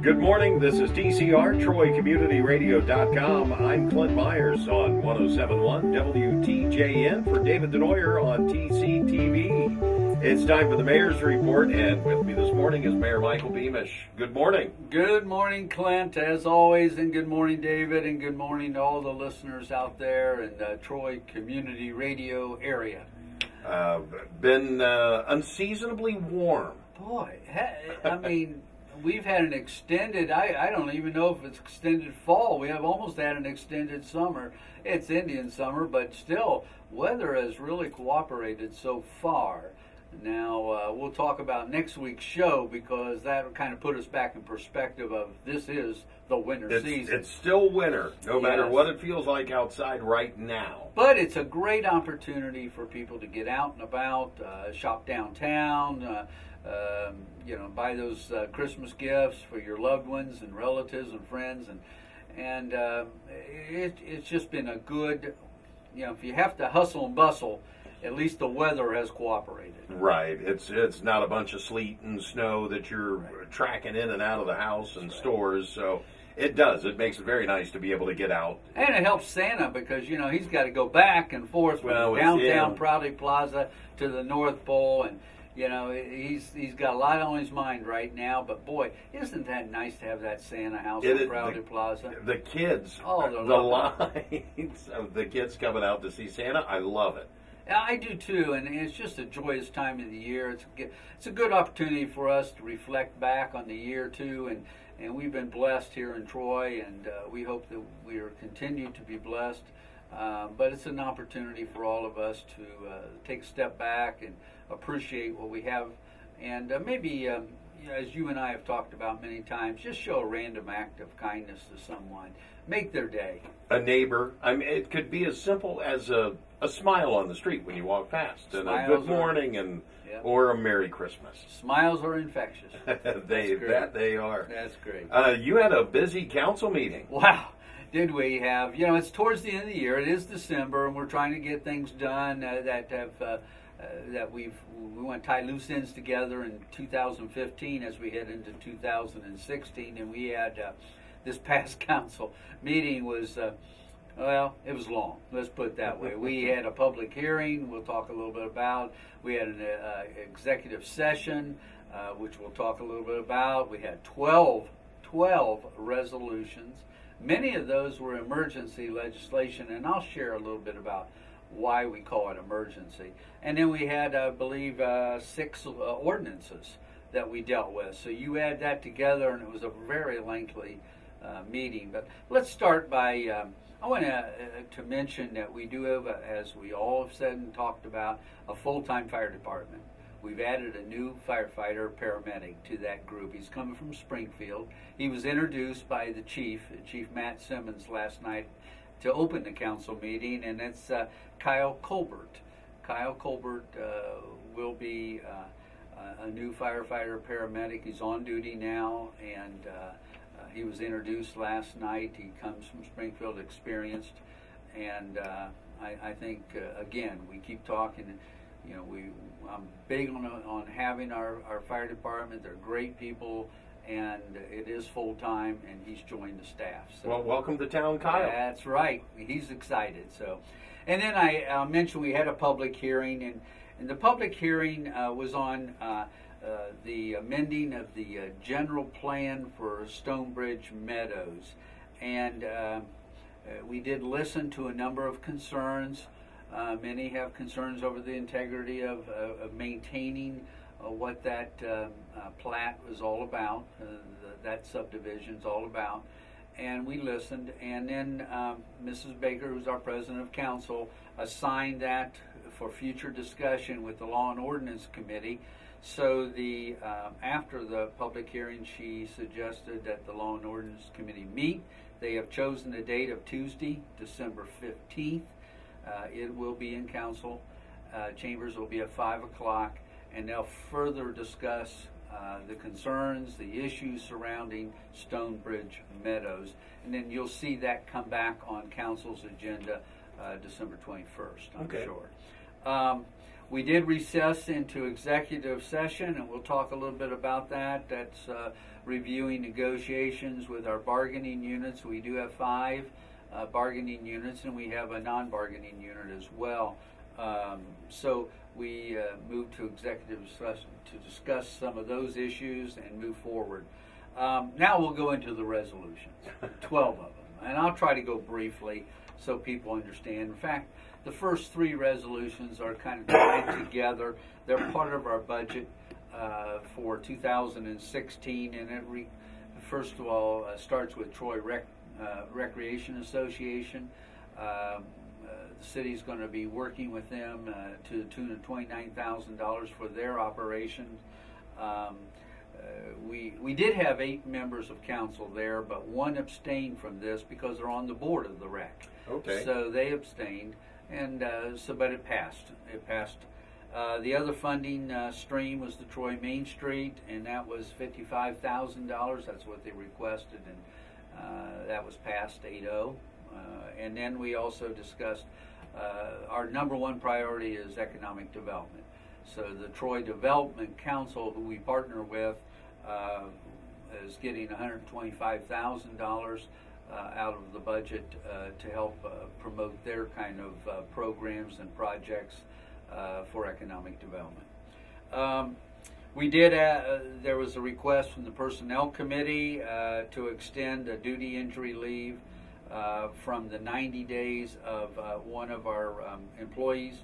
Good morning. This is TCR, TroyCommunityRadio.com. I'm Clint Myers on 107.1 WTJN for David Denoyer on TCTV. It's time for the Mayor's Report, and with me this morning is Mayor Michael Beamish. Good morning. Good morning, Clint, as always, and good morning, David, and good morning to all the listeners out there in the Troy Community Radio area. Been unseasonably warm. Boy, I mean, we've had an extended, I don't even know if it's extended fall. We have almost had an extended summer. It's Indian summer, but still, weather has really cooperated so far. Now, we'll talk about next week's show because that will kind of put us back in perspective of this is the winter season. It's still winter, no matter what it feels like outside right now. But it's a great opportunity for people to get out and about, shop downtown, buy those Christmas gifts for your loved ones and relatives and friends, and it's just been a good, if you have to hustle and bustle, at least the weather has cooperated. Right. It's not a bunch of sleet and snow that you're tracking in and out of the house and stores, so it does. It makes it very nice to be able to get out. And it helps Santa because, he's got to go back and forth from downtown Prouty Plaza to the North Pole, and he's got a lot on his mind right now, but boy, isn't that nice to have that Santa house on Prouty Plaza? The kids, the lines of the kids coming out to see Santa, I love it. I do too, and it's just a joyous time of the year. It's a good opportunity for us to reflect back on the year too, and we've been blessed here in Troy, and we hope that we are continue to be blessed. But it's an opportunity for all of us to take a step back and appreciate what we have, and maybe, as you and I have talked about many times, just show a random act of kindness to someone. Make their day. A neighbor. I mean, it could be as simple as a smile on the street when you walk past, and a good morning, or a Merry Christmas. Smiles are infectious. they are. That's great. You had a busy council meeting. Wow. Did we have? It's towards the end of the year. It is December, and we're trying to get things done that we want to tie loose ends together in 2015 as we head into 2016. And we had this past council meeting was, it was long. Let's put it that way. We had a public hearing. We'll talk a little bit about. We had an executive session, which we'll talk a little bit about. We had 12 resolutions. Many of those were emergency legislation, and I'll share a little bit about why we call it emergency. And then we had, I believe, 6 ordinances that we dealt with. So you add that together, and it was a very lengthy meeting. But let's start by, I want to mention that we do have, as we all have said and talked about, a full-time fire department. We've added a new firefighter paramedic to that group. He's coming from Springfield. He was introduced by the Chief Matt Simmons, last night to open the council meeting, and it's Kyle Colbert. Kyle Colbert will be a new firefighter paramedic. He's on duty now, and he was introduced last night. He comes from Springfield, experienced, and I think, again, we keep talking. I'm big on having our fire department. They're great people, and it is full time, and he's joined the staff. So, well, welcome to town, Kyle. That's right. He's excited. So, and then I mentioned we had a public hearing, and the public hearing was on the amending of the general plan for Stonebridge Meadows, and we did listen to a number of concerns. Many have concerns over the integrity of maintaining what that plat was all about, that subdivision is all about. And we listened, and then Mrs. Baker, who's our president of council, assigned that for future discussion with the Law and Ordinance Committee. So after the public hearing, she suggested that the Law and Ordinance Committee meet. They have chosen the date of Tuesday, December 15th. It will be in council chambers. Will be at 5 o'clock, and they'll further discuss the concerns, the issues surrounding Stonebridge Meadows, and then you'll see that come back on council's agenda December 21st, I'm sure. We did recess into executive session, and we'll talk a little bit about that. That's reviewing negotiations with our bargaining units. We do have 5 bargaining units, and we have a non-bargaining unit as well. So we moved to executive session to discuss some of those issues and move forward. Now we'll go into the resolutions, 12 of them. And I'll try to go briefly so people understand. In fact, the first 3 resolutions are kind of tied together. They're part of our budget for 2016, and it first of all starts with Troy Recreation Association. The city's going to be working with them to the tune of $29,000 for their operations. We did have 8 members of council there, but 1 abstained from this because they're on the board of the rec. Okay. So they abstained, and but it passed. It passed. The other funding stream was the Troy Main Street, and that was $55,000. That's what they requested, and that was passed 8-0. And then we also discussed our number 1 priority is economic development. So the Troy Development Council, who we partner with, is getting $125,000 out of the budget to help promote their kind of programs and projects for economic development. We did. There was a request from the Personnel Committee to extend a duty injury leave from the 90 days of one of our employees,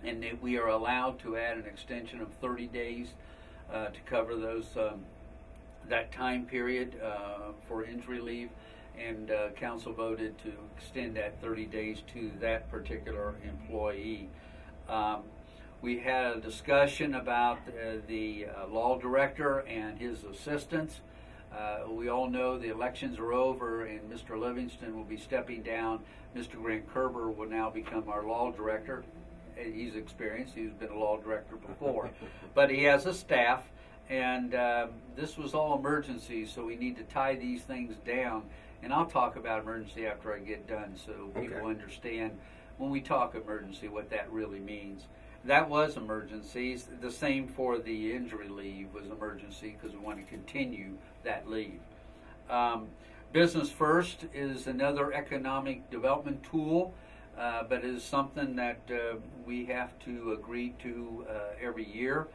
and that we are allowed to add an extension of 30 days to cover those that time period for injury leave, and council voted to extend that 30 days to that particular employee. We had a discussion about the law director and his assistants. We all know the elections are over and Mr. Livingston will be stepping down. Mr. Grant Kerber will now become our law director. He's experienced. He's been a law director before. But he has a staff, and this was all emergency, so we need to tie these things down. And I'll talk about emergency after I get done so people understand when we talk emergency what that really means. That was emergencies. The same for the injury leave was emergency because we want to continue that leave. Business First is another economic development tool, but is something that we have to agree to every year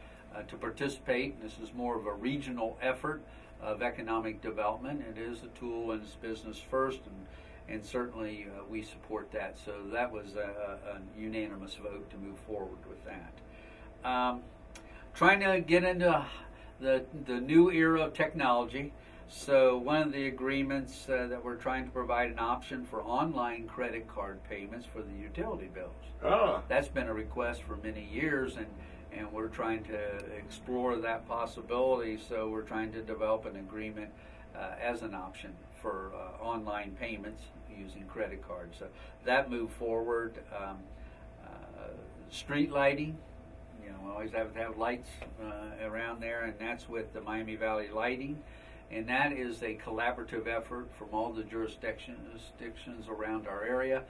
to participate. This is more of a regional effort of economic development. It is a tool and it's Business First, and certainly we support that. So that was a unanimous vote to move forward with that. Trying to get into the new era of technology. So one of the agreements that we're trying to provide an option for online credit card payments for the utility bills. Oh. That's been a request for many years, and we're trying to explore that possibility. So we're trying to develop an agreement as an option for online payments using credit cards. So that moved forward. Street lighting, we always have to have lights around there, and that's with the Miami Valley Lighting. And that is a collaborative effort from all the jurisdictions around our area.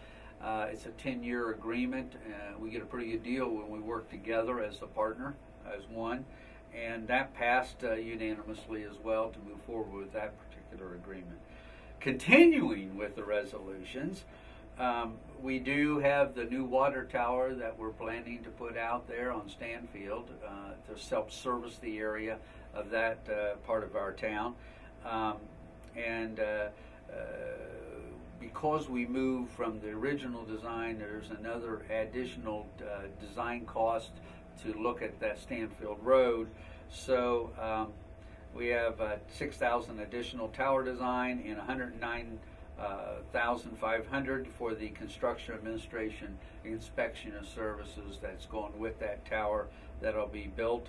It's a 10-year agreement. We get a pretty good deal when we work together as a partner, as one. And that passed unanimously as well to move forward with that particular agreement. Continuing with the resolutions, we do have the new water tower that we're planning to put out there on Stanfield to self-service the area of that part of our town. Because we moved from the original design, there's another additional design cost to look at that Stanfield Road. So we have 6,000 additional tower design and 109,500 for the construction administration inspection of services that's going with that tower that'll be built.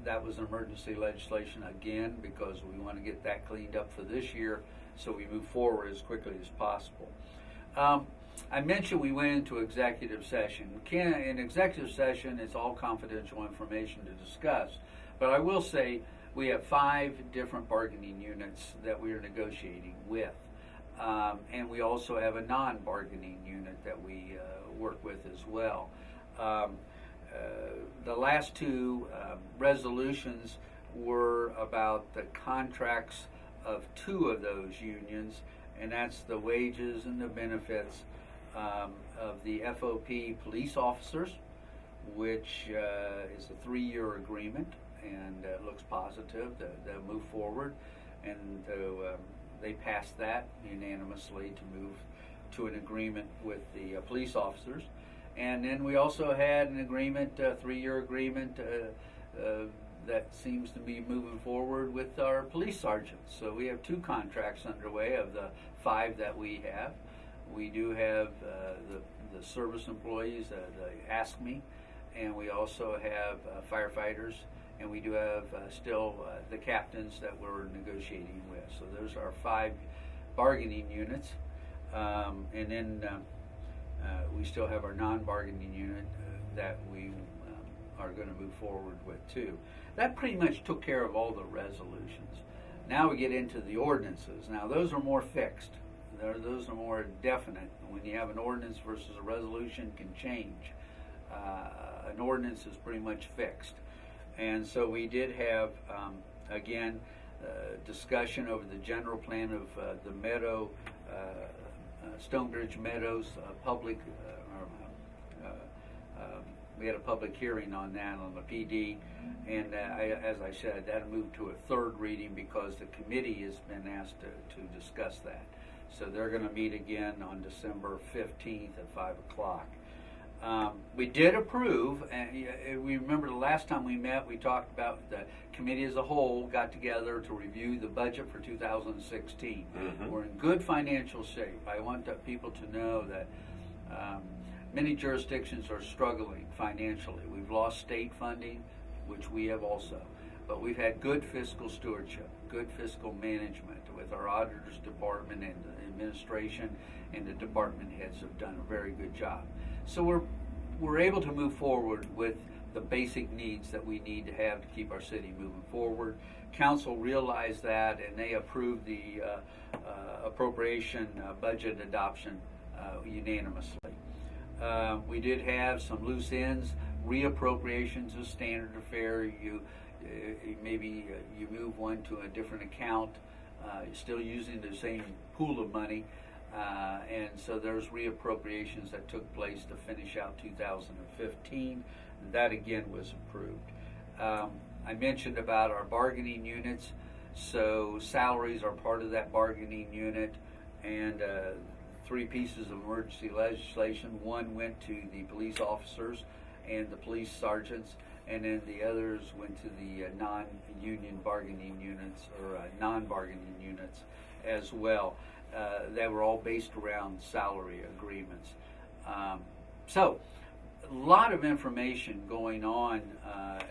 That was emergency legislation again because we want to get that cleaned up for this year so we move forward as quickly as possible. I mentioned we went into executive session. In executive session, it's all confidential information to discuss. But I will say we have 5 different bargaining units that we are negotiating with. And we also have a non-bargaining unit that we work with as well. the last two resolutions were about the contracts of two of those unions, and that's the wages and the benefits of the FOP police officers, which is a 3-year agreement, and looks positive. They'll move forward, and they passed that unanimously to move to an agreement with the police officers. And then we also had an agreement, a 3-year agreement that seems to be moving forward with our police sergeants. So we have 2 contracts underway of the 5 that we have. We do have the service employees, the Ask Me, and we also have firefighters, and we do have still the captains that we're negotiating with. So those are 5 bargaining units. And then we still have our non-bargaining unit that we are going to move forward with too. That pretty much took care of all the resolutions. Now we get into the ordinances. Now those are more fixed. Those are more definite. When you have an ordinance versus a resolution can change. An ordinance is pretty much fixed. And so we did have, again, discussion over the general plan of the Meadow, Stonebridge Meadows public, we had a public hearing on that on the PD, and as I said, that moved to a 3rd reading because the committee has been asked to discuss that. So they're going to meet again on December 15th at 5 o'clock. We did approve, and we remember the last time we met, we talked about the committee as a whole got together to review the budget for 2016. Mm-hmm. We're in good financial shape. I want people to know that many jurisdictions are struggling financially. We've lost state funding, which we have also, but we've had good fiscal stewardship, good fiscal management with our auditors department and the administration, and the department heads have done a very good job. So we're able to move forward with the basic needs that we need to have to keep our city moving forward. Council realized that, and they approved the appropriation budget adoption unanimously. We did have some loose ends. Reappropriations is standard affair. Maybe you move one to a different account, you're still using the same pool of money. And so there's reappropriations that took place to finish out 2015. That again was approved. I mentioned about our bargaining units. So salaries are part of that bargaining unit, and 3 pieces of emergency legislation. One went to the police officers and the police sergeants, and then the others went to the non-union bargaining units or non-bargaining units as well. They were all based around salary agreements. So a lot of information going on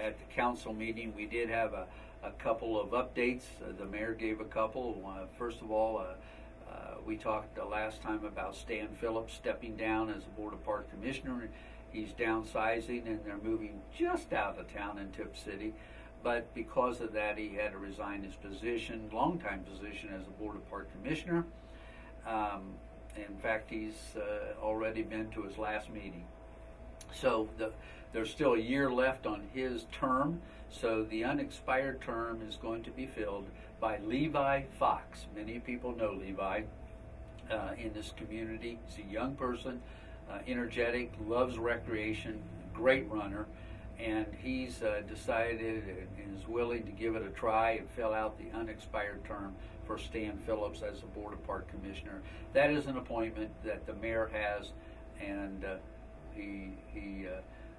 at the council meeting. We did have a couple of updates. The mayor gave a couple. First of all, we talked the last time about Stan Phillips stepping down as a Board of Park Commissioner. He's downsizing, and they're moving just out of town in Tip City. But because of that, he had to resign his position, longtime position as a Board of Park Commissioner. In fact, he's already been to his last meeting. So there's still a year left on his term. So the unexpired term is going to be filled by Levi Fox. Many people know Levi in this community. He's a young person, energetic, loves recreation, great runner, and he's decided and is willing to give it a try and fill out the unexpired term for Stan Phillips as the Board of Park Commissioner. That is an appointment that the mayor has, and he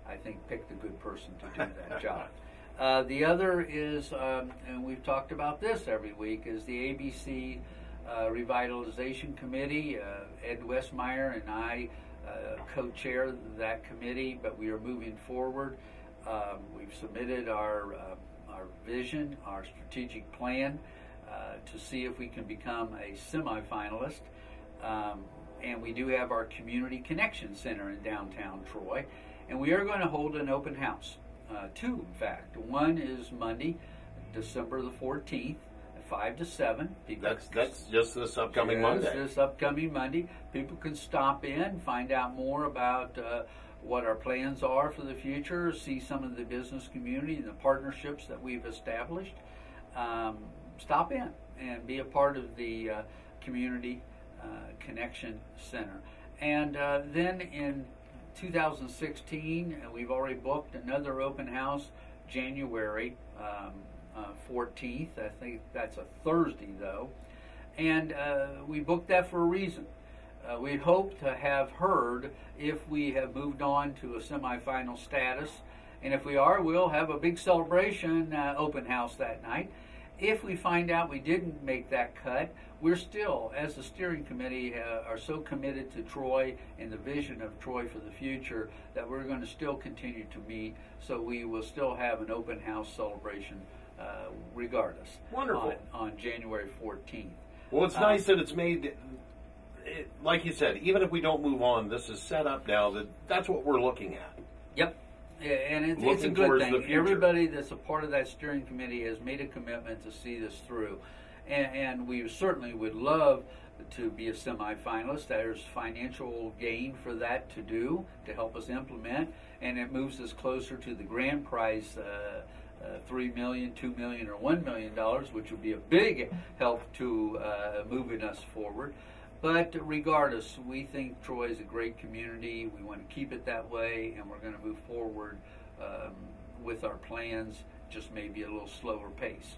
I think, picked a good person to do that job. The other is, and we've talked about this every week, is the ABC Revitalization Committee. Ed Westmeyer and I co-chair that committee, but we are moving forward. We've submitted our vision, our strategic plan, to see if we can become a semifinalist. And we do have our Community Connection Center in downtown Troy. And we are going to hold an open house. 2, in fact. One is Monday, December the 14th, 5 to 7. That's just this upcoming Monday. This upcoming Monday. People can stop in, find out more about what our plans are for the future, see some of the business community and the partnerships that we've established, stop in and be a part of the Community Connection Center. And then in 2016, we've already booked another open house, January 14th. I think that's a Thursday, though. And we booked that for a reason. We hope to have heard if we have moved on to a semifinal status. And if we are, we'll have a big celebration open house that night. If we find out we didn't make that cut, we're still, as the steering committee, are so committed to Troy and the vision of Troy for the future that we're going to still continue to meet. So we will still have an open house celebration regardless. Wonderful. On January 14th. Well, it's nice that it's made, like you said, even if we don't move on, this is set up now that's what we're looking at. Yep. And it's a good thing. Everybody that's a part of that steering committee has made a commitment to see this through. And we certainly would love to be a semifinalist. There's financial gain for that to do, to help us implement. And it moves us closer to the grand prize, $3 million, $2 million, or $1 million, which would be a big help to moving us forward. But regardless, we think Troy is a great community. We want to keep it that way, and we're going to move forward with our plans, just maybe a little slower pace.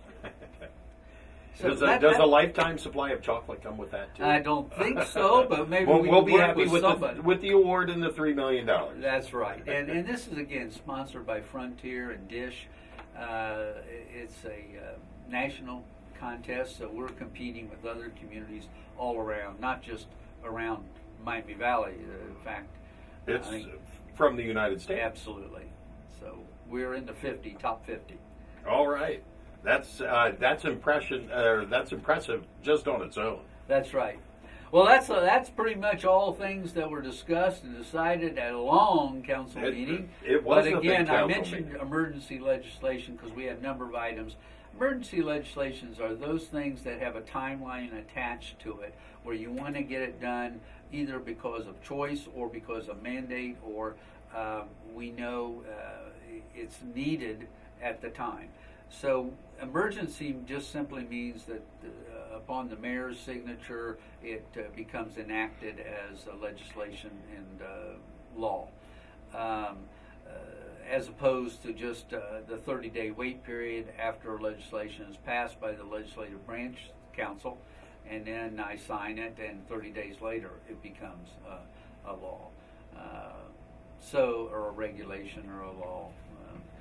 So does a lifetime supply of chocolate come with that, too? I don't think so, but maybe we'll be happy with somebody. with the award and the $3 million. That's right. And this is, again, sponsored by Frontier and Dish. It's a national contest, so we're competing with other communities all around, not just around Miami Valley. In fact, it's from the United States. Absolutely. So we're in the top 50. All right, that's impressive just on its own. That's right. Well, that's pretty much all things that were discussed and decided at a long council meeting. It was but again, a big council I mentioned meeting. Emergency legislation because we had a number of items. Emergency legislations are those things that have a timeline attached to it, where you want to get it done either because of choice or because of mandate, or we know it's needed at the time. So emergency just simply means that upon the mayor's signature, it becomes enacted as a legislation and law. As opposed to just the 30-day wait period after legislation is passed by the legislative branch council, and then I sign it, and 30 days later it becomes a law. Or a regulation or a law.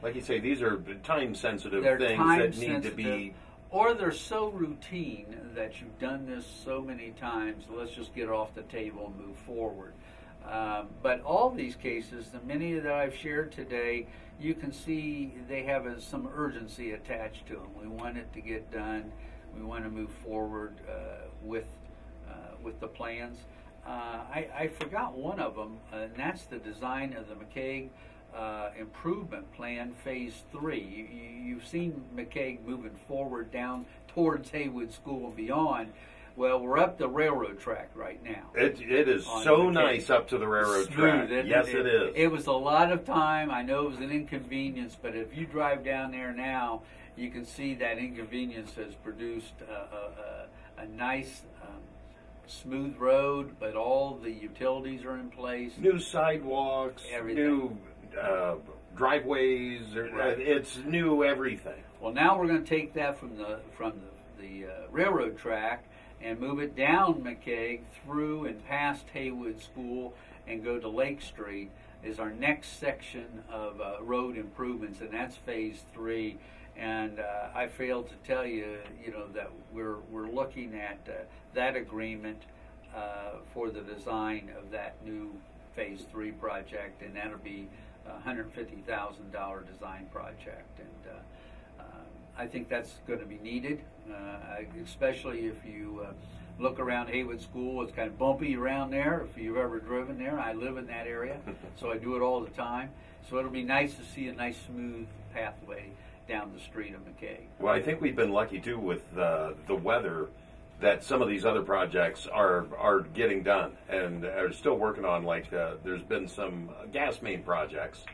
Like you say, these are time-sensitive things that need to be... Or they're so routine that you've done this so many times, let's just get it off the table and move forward. But all these cases, the many that I've shared today, you can see they have some urgency attached to them. We want it to get done. We want to move forward with the plans. I forgot one of them, and that's the design of the McCaig Improvement Plan Phase 3. You've seen McCaig moving forward down towards Haywood School and beyond. Well, we're up the railroad track right now. It is so nice up to the railroad track. Yes, it is. It was a lot of time. I know it was an inconvenience, but if you drive down there now, you can see that inconvenience has produced a nice, smooth road, but all the utilities are in place. New sidewalks, everything. New driveways. Right. It's new everything. Well, now we're going to take that from the railroad track and move it down McCaig through and past Haywood School and go to Lake Street is our next section of road improvements, and that's Phase 3. And I failed to tell you, that we're looking at that agreement for the design of that new Phase 3 project, and that'll be a $150,000 design project. And I think that's going to be needed, especially if you look around Haywood School. It's kind of bumpy around there if you've ever driven there. I live in that area, so I do it all the time. So it'll be nice to see a nice smooth pathway down the street of McCaig. Well, I think we've been lucky too with the weather. that some of these other projects are getting done and are still working on. Like there's been some gas main projects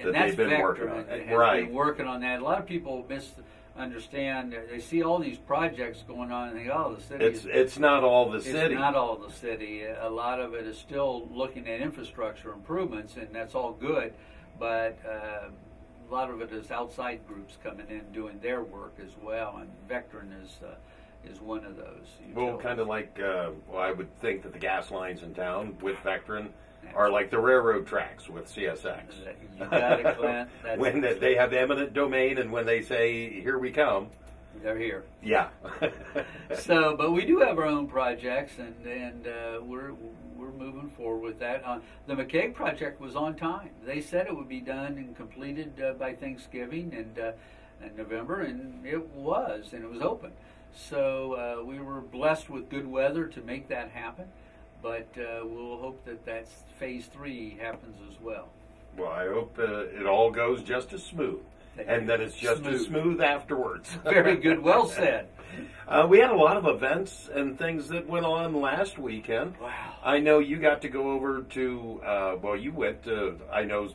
that they've been working on. Been working on that. A lot of people misunderstand. They see all these projects going on and think, oh, the city. It's not all the city. It's not all the city. A lot of it is still looking at infrastructure improvements, and that's all good. But a lot of it is outside groups coming in doing their work as well, and Vectren is one of those. Well, kind of like I would think that the gas lines in town with Vectren are like the railroad tracks with CSX. You got it, Clint. When they have eminent domain, and when they say, "Here we come," they're here. Yeah. So, but we do have our own projects, and we're moving forward with that. The McKay project was on time. They said it would be done and completed by Thanksgiving and November, and it was open. So we were blessed with good weather to make that happen. But we'll hope that phase 3 happens as well. Well, I hope it all goes just as smooth, and that it's just as smooth afterwards. Very good. Well said. We had a lot of events and things that went on last weekend. Wow. I know you got to go over to, you went to, I know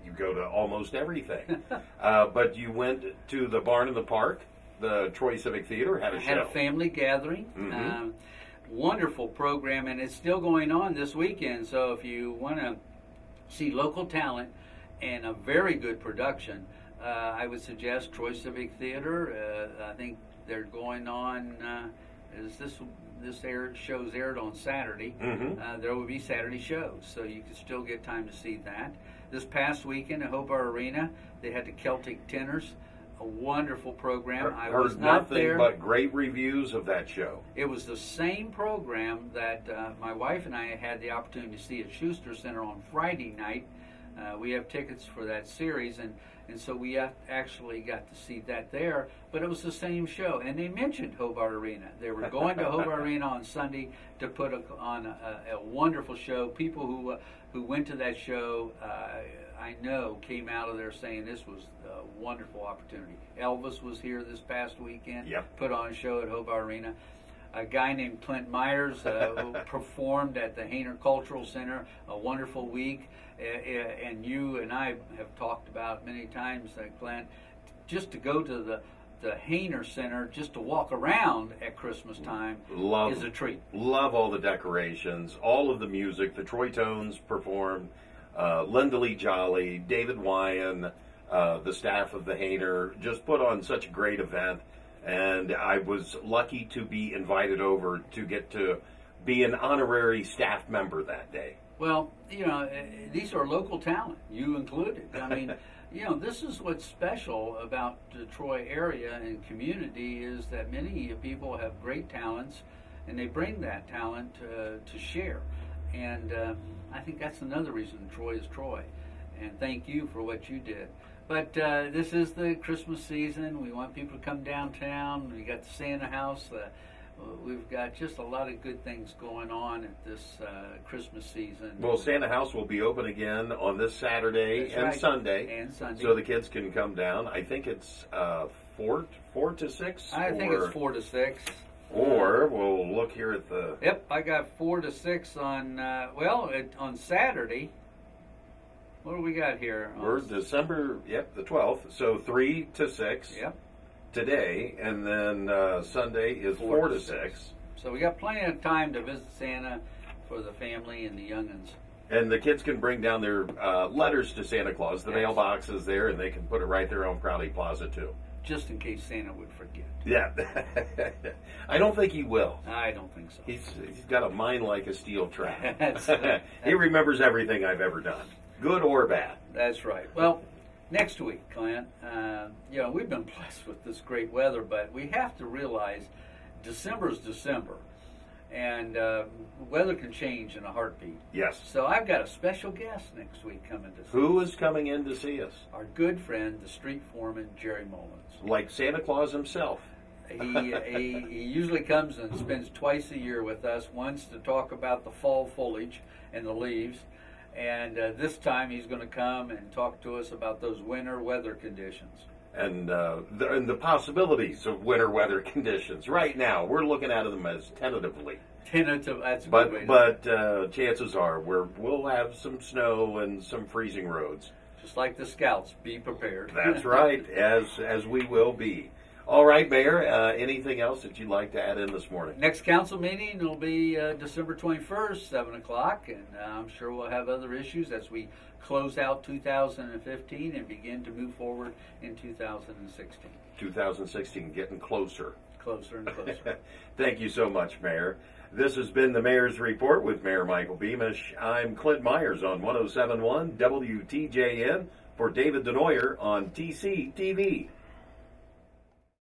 you go to almost everything, but you went to the Barn in the Park. The Troy Civic Theater had a show. Had a family gathering. Mm-hmm. Wonderful program, and it's still going on this weekend. So if you want to see local talent and a very good production, I would suggest Troy Civic Theater. I think they're going on. As this show's aired on Saturday, there will be Saturday shows, so you can still get time to see that. This past weekend at Hobart Arena, they had the Celtic Tenors. A wonderful program. I was not there. But great reviews of that show. It was the same program that my wife and I had the opportunity to see at Schuster Center on Friday night. We have tickets for that series, and so we actually got to see that there. But it was the same show, and they mentioned Hobart Arena. They were going to Hobart Arena on Sunday to put on a wonderful show. People who went to that show, I know, came out of there saying this was a wonderful opportunity. Elvis was here this past weekend, put on a show at Hobart Arena. A guy named Clint Myers who performed at the Hainer Cultural Center, a wonderful week. And you and I have talked about many times, Clint, just to go to the Hainer Center, just to walk around at Christmas time is a treat. Love all the decorations, all of the music. The Troy Tones performed. Linda Lee Jolly, David Wyan, the staff of the Hainer just put on such a great event, and I was lucky to be invited over to get to be an honorary staff member that day. Well, these are local talent, you included. I mean, this is what's special about the Troy area and community is that many people have great talents, and they bring that talent to share. And I think that's another reason Troy is Troy. And thank you for what you did. But this is the Christmas season. We want people to come downtown. We got the Santa House. We've got just a lot of good things going on at this Christmas season. Well, Santa House will be open again on this Saturday and Sunday. And Sunday. So the kids can come down. I think it's 4 to 6? I think it's 4 to 6. Or we'll look here at the... Yep, I got 4 to 6 on, on Saturday. What do we got here? We're December, the 12th. So 3 to 6 today, and then Sunday is 4 to 6. So we got plenty of time to visit Santa for the family and the young'uns. And the kids can bring down their letters to Santa Claus. The mailbox is there, and they can put it right there on Crowley Plaza, too. Just in case Santa would forget. Yeah. I don't think he will. I don't think so. He's got a mind like a steel trap. That's He remembers everything I've ever done, good or bad. That's right. Well, next week, Clint, we've been blessed with this great weather, but we have to realize December's December, and weather can change in a heartbeat. Yes. So I've got a special guest next week coming to see us. Who is coming in to see us? Our good friend, the street foreman, Jerry Mullins. Like Santa Claus himself. He usually comes and spends twice a year with us, once to talk about the fall foliage and the leaves, and this time he's going to come and talk to us about those winter weather conditions. and the possibilities of winter weather conditions. Right now, we're looking at them as tentatively. Tentative, that's a good way But chances are we'll have some snow and some freezing roads. just like the Scouts, be prepared. That's right, as we will be. All right, Mayor, anything else that you'd like to add in this morning? Next council meeting will be December 21st, 7 o'clock, and I'm sure we'll have other issues as we close out 2015 and begin to move forward in 2016. 2016, getting closer. Closer and closer. Thank you so much, Mayor. This has been the Mayor's Report with Mayor Michael Beamish. I'm Clint Myers on 107.1 WTJN for David Denoyer on TC TV.